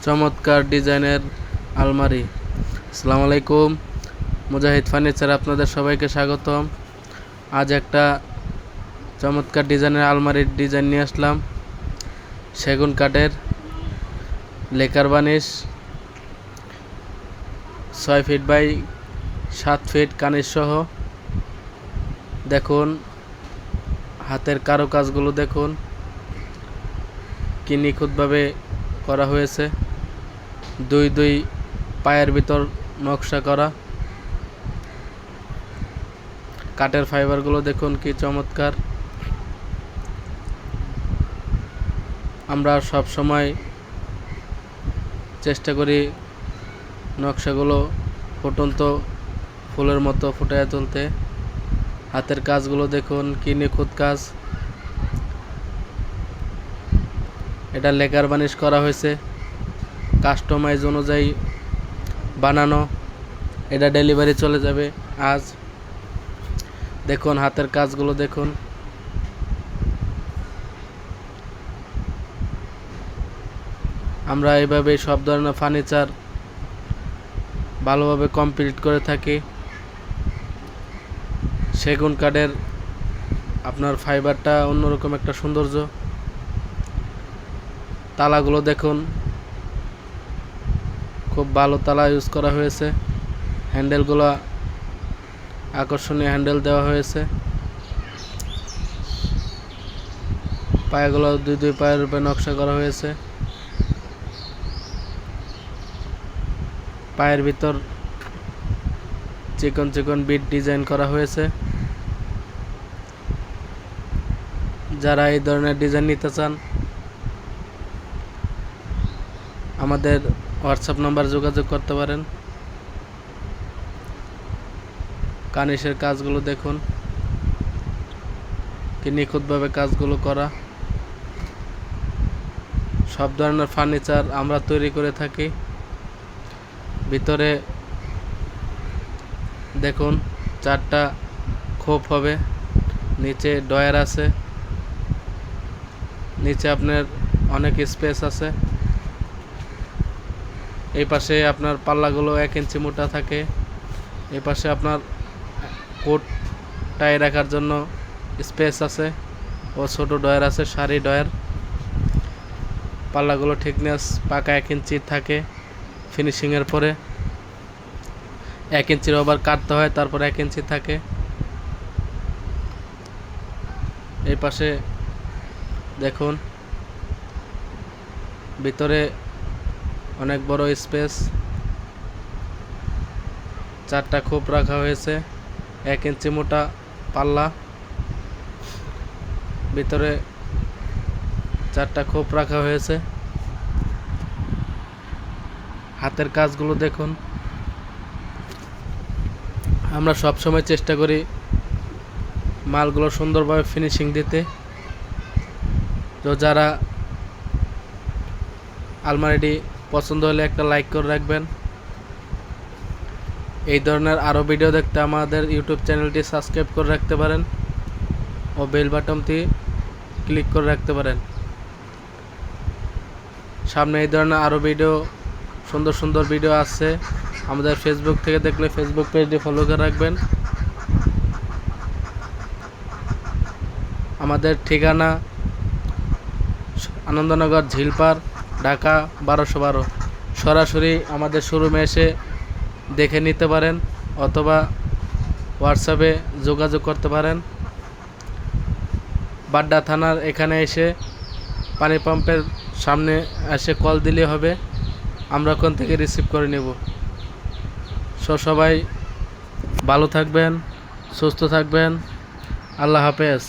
চমৎকার ডিজাইনের আলমারি। আসসালামু আলাইকুম, মুজাহিদ ফার্নিচার আপনাদের সবাইকে স্বাগতম। আজ একটা চমৎকার ডিজাইনের আলমারির ডিজাইন নিয়ে আসলাম। সেগুন কাঠের lacquer varnish, 6 feet by 7 feet কানিশ সহ। দেখুন হাতের কারুকাজগুলো, দেখুন কি নিখুঁতভাবে করা হয়েছে। দুই পায়ের ভিতর নকশা করা। কাঠের ফাইবারগুলো দেখুন কি চমৎকার। আমরা সব সময় চেষ্টা করি নকশাগুলো ফুটন্ত ফুলের মতো ফুটিয়ে তুলতে। হাতের কাজগুলো দেখুন কি নিখুঁত কাজ। এটা লেকার বানিশ করা হয়েছে, কাস্টমাইজ অনুযায়ী বানানো। এটা ডেলিভারি চলে যাবে আজ। দেখুন হাতের কাজগুলো দেখুন। আমরা এইভাবে সব ধরনের ফার্নিচার ভালোভাবে কমপ্লিট করে থাকি। সেগুন কাঠের আপনার ফাইবারটা অন্যরকম একটা সৌন্দর্য। তালাগুলো দেখুন, খুব ভালো তালা ইউজ করা হয়েছে। হ্যান্ডেলগুলো আকর্ষণীয় হ্যান্ডেল দেওয়া হয়েছে। পায়াগুলো দুই পায়ের উপরে নকশা করা হয়েছে। পায়ের ভিতর চিকন চিকন বিট ডিজাইন করা হয়েছে। যারা এই ধরনের ডিজাইন নিতে চান আমাদের হোয়াটসঅ্যাপ নাম্বার যোগাযোগ করতে পারেন। কানিশের কাজগুলো দেখুন কি নিখুঁতভাবে কাজগুলো করা। সব ধরনের ফার্নিচার আমরা তৈরি করে থাকি। ভিতরে দেখুন 4টা খোপ হবে, নিচে ডয়ার আছে। নিচে আপনার অনেক স্পেস আছে। এই পাশে আপনার পাল্লাগুলো 1 ইঞ্চি মোটা থাকে। এই পাশে আপনার কোট টাই রাখার জন্য স্পেস আছে ও ছোট ডয়ার আছে, সারি ডয়ার। পাল্লাগুলো ঠিকনেস পাকা 1 ইঞ্চি থাকে। ফিনিশিংয়ের পরে 1 ইঞ্চির ওভার কাটতে হয়, তারপর 1 ইঞ্চি থাকে। এই পাশে দেখুন ভিতরে অনেক বড় স্পেস। 4টা খোপ রাখা হয়েছে, 1 ইঞ্চি মোটা পাল্লা। ভিতরে 4টা খোপ রাখা হয়েছে। হাতের কাজগুলো দেখুন। আমরা সব সময় চেষ্টা করি মালগুলো সুন্দরভাবে ফিনিশিং দিতে। তো যারা আলমারিটি পছন্দ হলে একটা লাইক করে রাখবেন। এই ধরনের আরও ভিডিও দেখতে আমাদের ইউটিউব চ্যানেলটি সাবস্ক্রাইব করে রাখতে পারেন ও বেল বাটনটি ক্লিক করে রাখতে পারেন। সামনে এই ধরনের আরও ভিডিও, সুন্দর সুন্দর ভিডিও আসছে। আমাদের ফেসবুক থেকে দেখলে ফেসবুক পেজটি ফলো করে রাখবেন। আমাদের ঠিকানা আনন্দনগর, ঝিলপাড়, ঢাকা 1212। সরাসরি আমাদের শোরুমে এসে দেখে নিতে পারেন অথবা হোয়াটসঅ্যাপে যোগাযোগ করতে পারেন। বাড্ডা থানার এখানে এসে পানি পাম্পের সামনে এসে কল দিলে হবে, আমরা ওখান থেকে রিসিভ করে নেব। সবাই ভালো থাকবেন, সুস্থ থাকবেন। আল্লাহ হাফেজ।